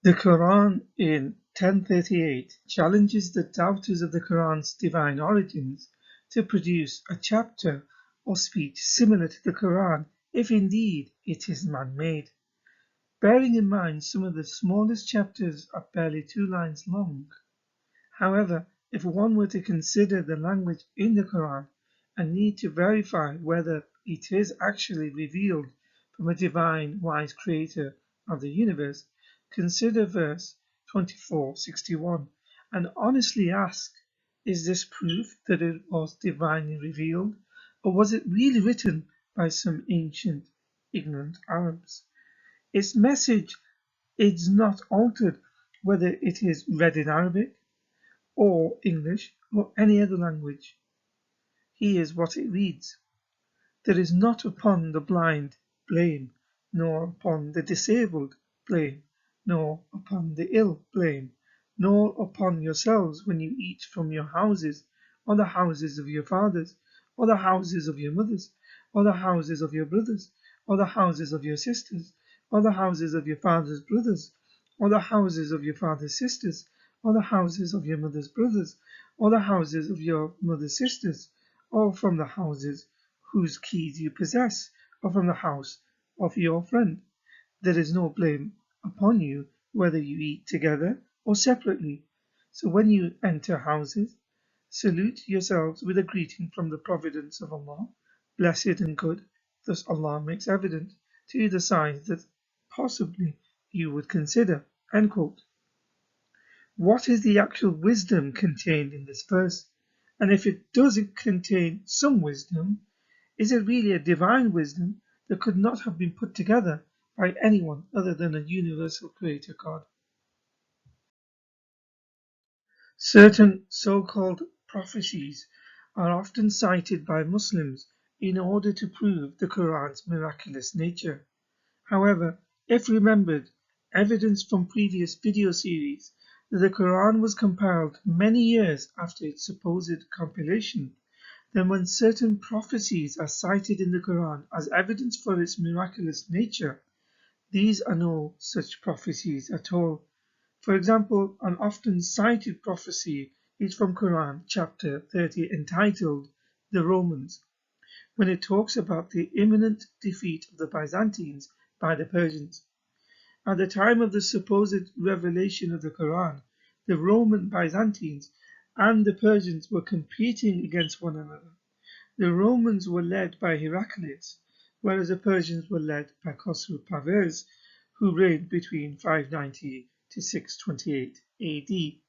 The Quran in 1038 challenges the doubters of the Quran's divine origins to produce a chapter or speech similar to the Quran if indeed it is man-made. Bearing in mind some of the smallest chapters are barely 2 lines long. However, if one were to consider the language in the Quran and need to verify whether it is actually revealed from a divine wise creator of the universe, consider verse 2461 and honestly ask, is this proof that it was divinely revealed, or was it really written by some ancient ignorant Arabs? Its message is not altered whether it is read in Arabic or English or any other language. Here's what it reads. There is not upon the blind blame, nor upon the disabled blame, nor upon the ill blame, nor upon yourselves when you eat from your houses, or the houses of your fathers, or the houses of your mothers, or the houses of your brothers, or the houses of your sisters, or the houses of your father's brothers, or the houses of your father's sisters, or the houses of your mother's brothers, or the houses of your mother's sisters, or from the houses whose keys you possess, or from the house of your friend. There is no blame upon you whether you eat together or separately. So when you enter houses, salute yourselves with a greeting from the providence of Allah, blessed and good. Thus Allah makes evident to you the signs that possibly you would consider. End quote. What is the actual wisdom contained in this verse? And if it does contain some wisdom, is it really a divine wisdom that could not have been put together by anyone other than a universal creator God? Certain so-called prophecies are often cited by Muslims in order to prove the Quran's miraculous nature. However, if remembered, evidence from previous video series that the Quran was compiled many years after its supposed compilation, then when certain prophecies are cited in the Quran as evidence for its miraculous nature, these are no such prophecies at all. For example, an often cited prophecy is from Quran chapter 30 entitled The Romans, when it talks about the imminent defeat of the Byzantines by the Persians. At the time of the supposed revelation of the Quran, the Roman Byzantines and the Persians were competing against one another. The Romans were led by Heraclius, whereas the Persians were led by Khosrow Parvez, who reigned between 590 to 628 AD.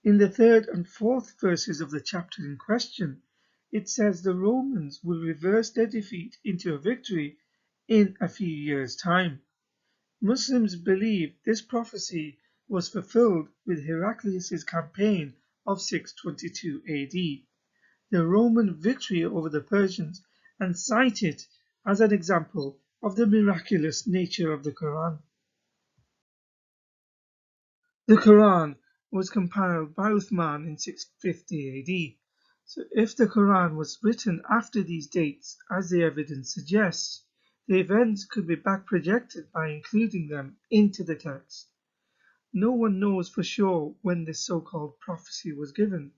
In the 3rd and 4th verses of the chapter in question, it says the Romans will reverse their defeat into a victory in a few years' time. Muslims believe this prophecy was fulfilled with Heraclius' campaign of 622 AD. The Roman victory over the Persians, and cite it as an example of the miraculous nature of the Quran. The Quran was compiled by Uthman in 650 AD. So if the Quran was written after these dates, as the evidence suggests, the events could be back projected by including them into the text. No one knows for sure when this so-called prophecy was given,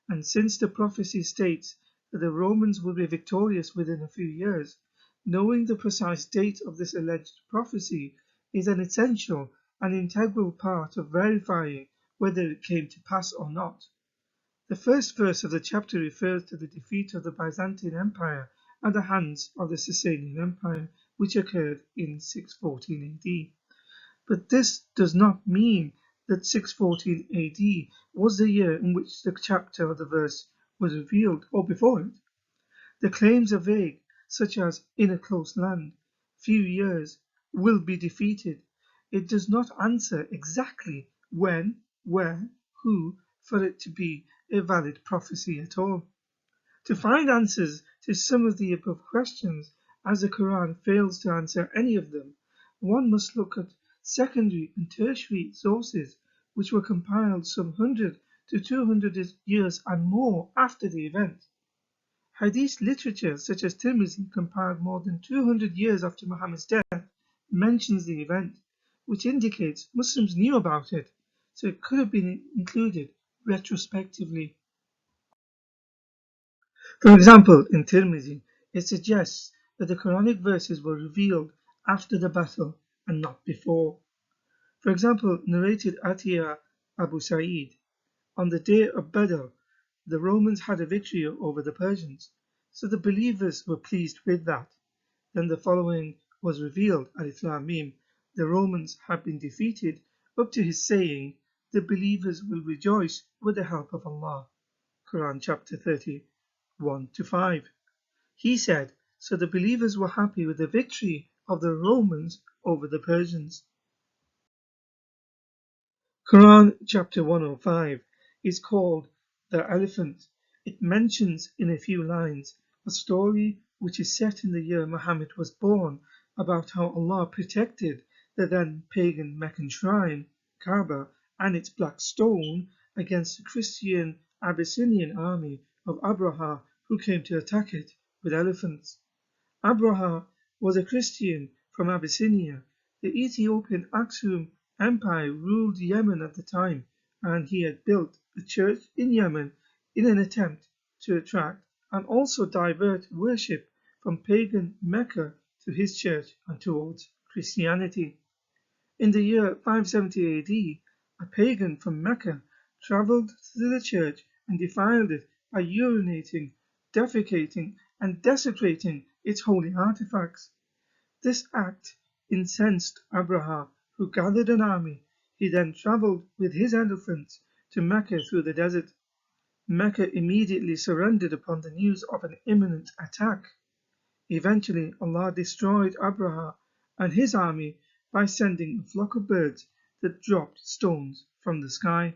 and since the prophecy states that the Romans will be victorious within a few years, knowing the precise date of this alleged prophecy is an essential and integral part of verifying whether it came to pass or not. The first verse of the chapter refers to the defeat of the Byzantine Empire at the hands of the Sasanian Empire, which occurred in 614 AD. But this does not mean that 614 AD was the year in which the chapter of the verse was revealed or before it. The claims are vague, such as "in a close land," "few years," "will be defeated." It does not answer exactly when, where, who for it to be a valid prophecy at all. To find answers to some of the above questions, as the Quran fails to answer any of them, one must look at secondary and tertiary sources which were compiled some 100 to 200 years and more after the event. Hadith literature such as Tirmidhi, compiled more than 200 years after Muhammad's death, mentions the event, which indicates Muslims knew about it, so it could have been included retrospectively. For example, in Tirmidhi, it suggests that the Quranic verses were revealed after the battle and not before. For example, narrated Atiyah Abu Sa'id, on the day of Badr, the Romans had a victory over the Persians, so the believers were pleased with that. Then the following was revealed, Alif Lam Mim, the Romans had been defeated, up to his saying, the believers will rejoice with the help of Allah. Quran chapter 30, 1-5. He said, so the believers were happy with the victory of the Romans over the Persians. Quran chapter 105 is called the Elephant. It mentions in a few lines a story which is set in the year Muhammad was born about how Allah protected the then pagan Meccan shrine, Kaaba, and its black stone against the Christian Abyssinian army of Abraha who came to attack it with elephants. Abraha was a Christian from Abyssinia. The Ethiopian Aksum Empire ruled Yemen at the time, and he had built a church in Yemen in an attempt to attract and also divert worship from pagan Mecca to his church and towards Christianity. In the year 570 AD, a pagan from Mecca travelled to the church and defiled it by urinating, defecating, and desecrating its holy artifacts. This act incensed Abraha, who gathered an army. He then travelled with his elephants to Mecca through the desert. Mecca immediately surrendered upon the news of an imminent attack. Eventually, Allah destroyed Abraha and his army by sending a flock of birds that dropped stones from the sky.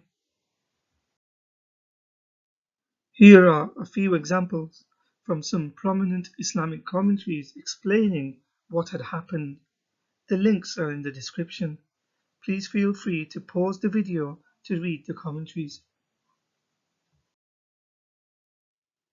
Here are a few examples from some prominent Islamic commentaries explaining what had happened. The links are in the description. Please feel free to pause the video to read the commentaries.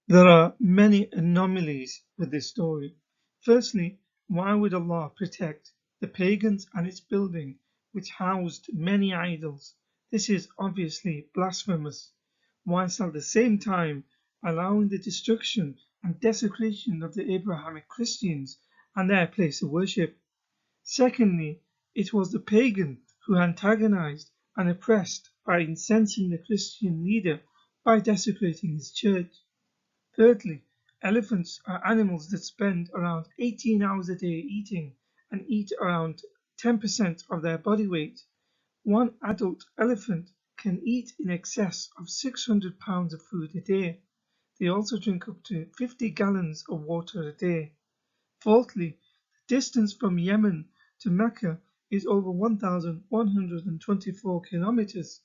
There are many anomalies with this story. Firstly, why would Allah protect the pagans and its building, which housed many idols? This is obviously blasphemous, whilst at the same time allowing the destruction and desecration of the Abrahamic Christians and their place of worship. Secondly, it was the pagan who antagonized and oppressed by incensing the Christian leader by desecrating his church. Thirdly, elephants are animals that spend around 18 hours a day eating and eat around 10% of their body weight. One adult elephant can eat in excess of 600 pounds of food a day. They also drink up to 50 gallons of water a day. Fourthly, the distance from Yemen to Mecca is over 1,124 kilometers.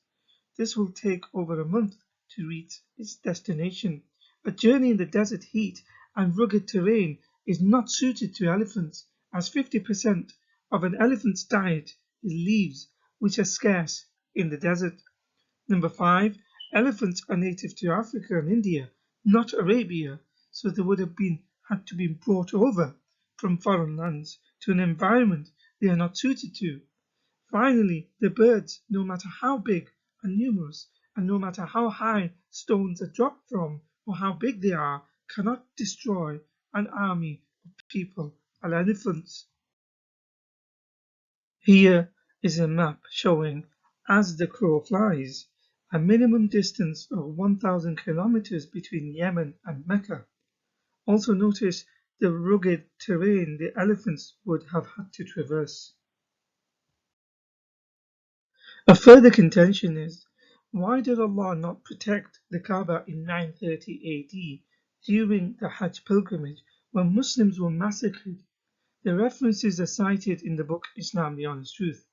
This will take over a month to reach its destination. A journey in the desert heat and rugged terrain is not suited to elephants, as 50% of an elephant's diet is leaves, which are scarce in the desert. Number 5. Elephants are native to Africa and India, not Arabia, so they would have had to be brought over from foreign lands to an environment they are not suited to. Finally, the birds, no matter how big and numerous, and no matter how high stones are dropped from or how big they are, cannot destroy an army of people and elephants. Here is a map showing, as the crow flies, a minimum distance of 1,000 kilometers between Yemen and Mecca. Also notice the rugged terrain the elephants would have had to traverse. A further contention is, why did Allah not protect the Kaaba in 930 AD during the Hajj pilgrimage when Muslims were massacred? The references are cited in the book Islam the Honest Truth.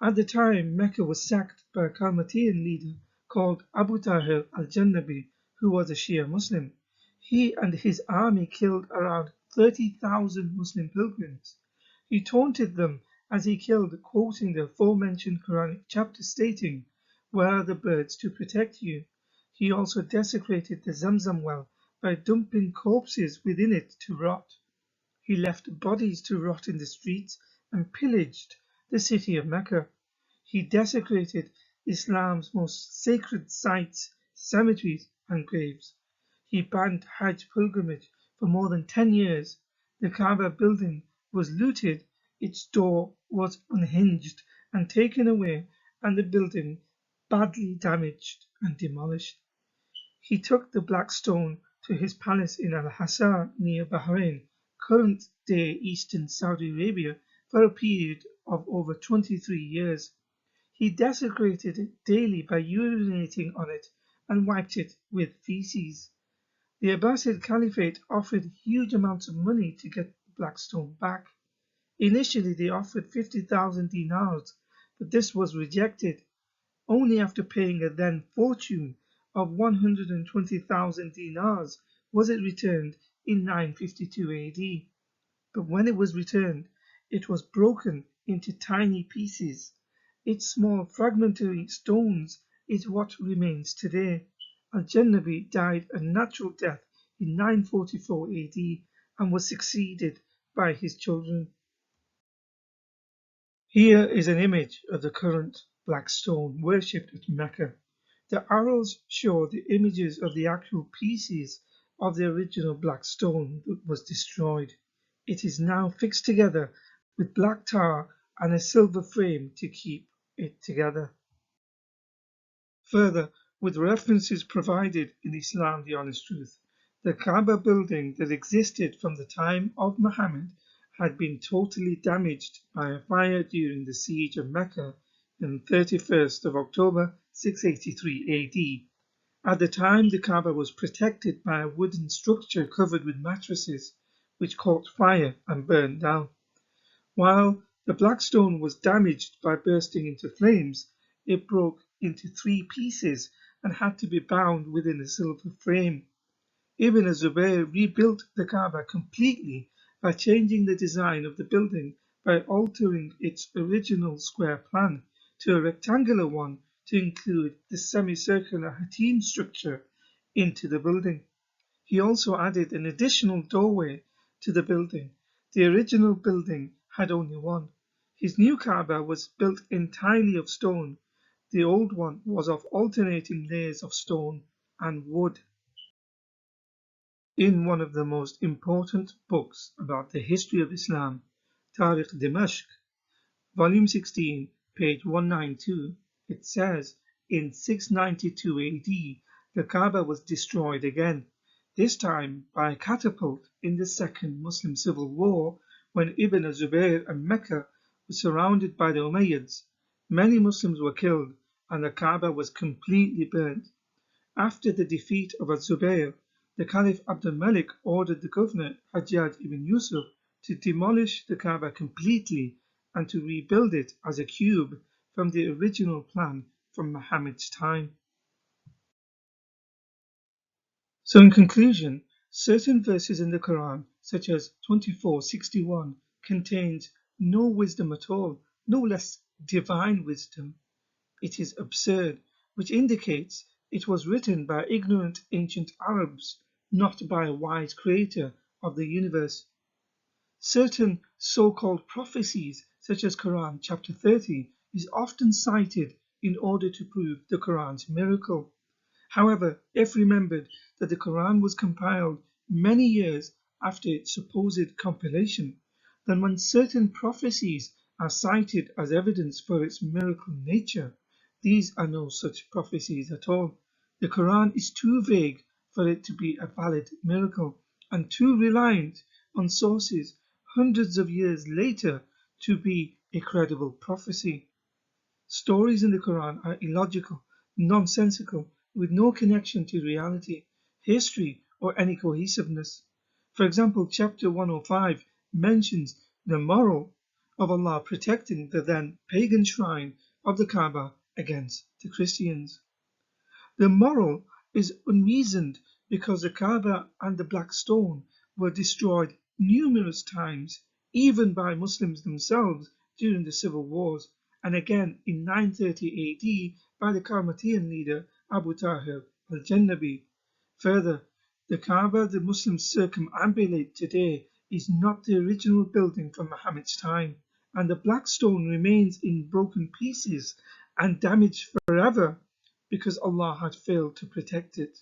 At the time, Mecca was sacked by a Kalmatian leader called Abu Tahir al-Jannabi, who was a Shia Muslim. He and his army killed around 30,000 Muslim pilgrims. He taunted them as he killed, quoting the aforementioned Quranic chapter stating, "Where are the birds to protect you?" He also desecrated the Zamzam well by dumping corpses within it to rot. He left bodies to rot in the streets and pillaged the city of Mecca. He desecrated Islam's most sacred sites, cemeteries, and graves. He banned Hajj pilgrimage for more than 10 years. The Kaaba building was looted, its door was unhinged and taken away, and the building badly damaged and demolished. He took the black stone to his palace in Al-Hasa near Bahrain, current-day eastern Saudi Arabia, for a period of over 23 years. He desecrated it daily by urinating on it and wiped it with feces. The Abbasid Caliphate offered huge amounts of money to get the black stone back. Initially they offered 50,000 dinars, but this was rejected. Only after paying a then fortune of 120,000 dinars was it returned in 952 AD. But when it was returned, it was broken into tiny pieces. Its small fragmentary stones is what remains today. Al-Jannabi died a natural death in 944 AD and was succeeded by his children. Here is an image of the current black stone worshipped at Mecca. The arrows show the images of the actual pieces of the original black stone that was destroyed. It is now fixed together with black tar and a silver frame to keep it together. Further, with references provided in Islam the Honest Truth, the Kaaba building that existed from the time of Muhammad had been totally damaged by a fire during the siege of Mecca on 31st of October 683 AD. At the time, the Kaaba was protected by a wooden structure covered with mattresses, which caught fire and burned down. While the black stone was damaged by bursting into flames, it broke into 3 pieces and had to be bound within a silver frame. Ibn Zubayr rebuilt the Kaaba completely by changing the design of the building by altering its original square plan to a rectangular one to include the semicircular Hatim structure into the building. He also added an additional doorway to the building. The original building had only one. His new Kaaba was built entirely of stone. The old one was of alternating layers of stone and wood. In one of the most important books about the history of Islam, Tariq Dimashq, volume 16, page 192, it says, in 692 AD, the Kaaba was destroyed again, this time by a catapult in the Second Muslim Civil War when Ibn Zubayr and Mecca were surrounded by the Umayyads. Many Muslims were killed and the Kaaba was completely burnt. After the defeat of Zubayr, the Caliph Abdul Malik ordered the governor Hajjaj ibn Yusuf to demolish the Kaaba completely and to rebuild it as a cube from the original plan from Muhammad's time. So in conclusion, certain verses in the Quran, such as 24:61, contains no wisdom at all, no less divine wisdom. It is absurd, which indicates it was written by ignorant ancient Arabs, not by a wise creator of the universe. Certain so-called prophecies, such as Quran chapter 30, is often cited in order to prove the Quran's miracle. However, if remembered that the Quran was compiled many years after its supposed compilation, then when certain prophecies are cited as evidence for its miracle nature, these are no such prophecies at all. The Quran is too vague for it to be a valid miracle and too reliant on sources hundreds of years later to be a credible prophecy. Stories in the Quran are illogical, nonsensical, with no connection to reality, history, or any cohesiveness. For example, chapter 105 mentions the moral of Allah protecting the then pagan shrine of the Kaaba against the Christians. The moral is unreasoned because the Kaaba and the Black Stone were destroyed numerous times, even by Muslims themselves during the civil wars, and again in 930 AD by the Qarmatian leader Abu Tahir al-Jannabi. Further, the Kaaba the Muslims circumambulate today is not the original building from Muhammad's time, and the Black Stone remains in broken pieces and damaged forever because Allah had failed to protect it.